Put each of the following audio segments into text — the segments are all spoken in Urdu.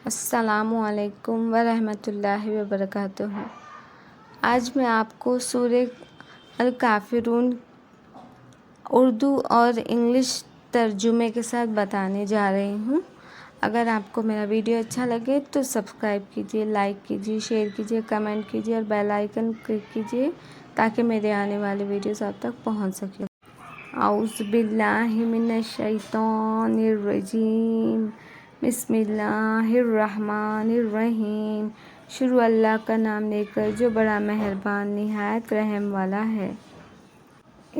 السلام علیکم ورحمۃ اللہ وبرکاتہ۔ آج میں آپ کو سورہ الکافرون اردو اور انگلش ترجمے کے ساتھ بتانے جا رہی ہوں۔ اگر آپ کو میرا ویڈیو اچھا لگے تو سبسکرائب کیجیے، لائک کیجیے، شیئر کیجیے، کمنٹ کیجیے اور بیل آئیکن کلک کیجیے تاکہ میرے آنے والے ویڈیوز آپ تک پہنچ سکے۔ اعوذ باللہ من الشیطان الرجیم، بسم اللہ الرحمن الرحیم۔ شروع اللہ کا نام لے کر جو بڑا مہربان نہایت رحم والا ہے۔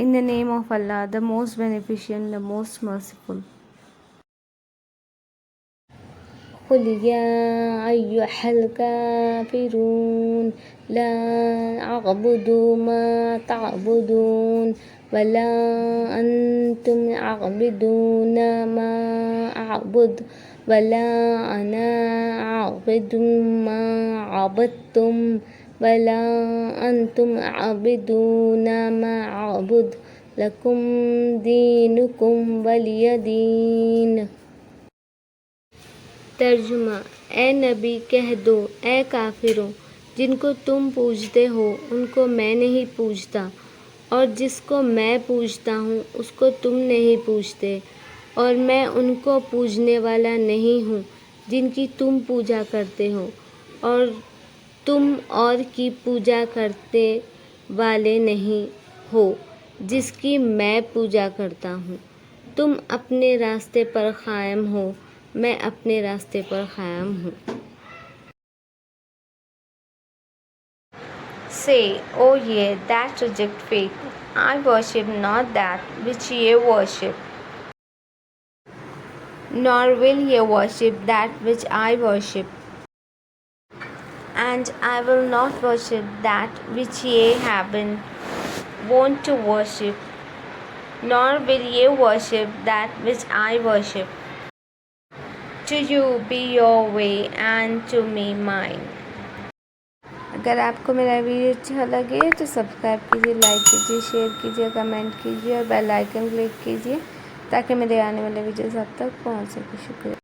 In the name of Allah, the most beneficent, the most merciful. قل يا أيها الكافرون لا أعبد ما تعبدون ولا أنتم عابدون ما أعبد ولا أنا عابد ما عبدتم ولا أنتم عابدون ما أعبد لكم دينكم ولي دين۔ ترجمہ: اے نبی کہہ دو، اے کافروں، جن کو تم پوجتے ہو ان کو میں نہیں پوجتا، اور جس کو میں پوجتا ہوں اس کو تم نہیں پوجتے، اور میں ان کو پوجنے والا نہیں ہوں جن کی تم پوجا کرتے ہو، اور تم اور کی پوجا کرنے والے نہیں ہو جس کی میں پوجا کرتا ہوں۔ تم اپنے راستے پر قائم ہو، میں اپنے راستے پر قائم ہوں۔ Say, O ye that reject faith, I worship not that which ye worship, nor will ye worship that which I worship, and I will not worship that which ye have been wont to worship, nor will ye worship that which I worship. To you be your way and to me mine۔ اگر آپ کو میرا ویڈیو اچھا لگے تو سبسکرائب کیجیے، لائک کیجیے، شیئر کیجیے، کمنٹ کیجیے اور بیل آئیکن کلک کیجیے تاکہ میرے آنے والے ویڈیوز آپ تک پہنچ سکے۔ شکریہ۔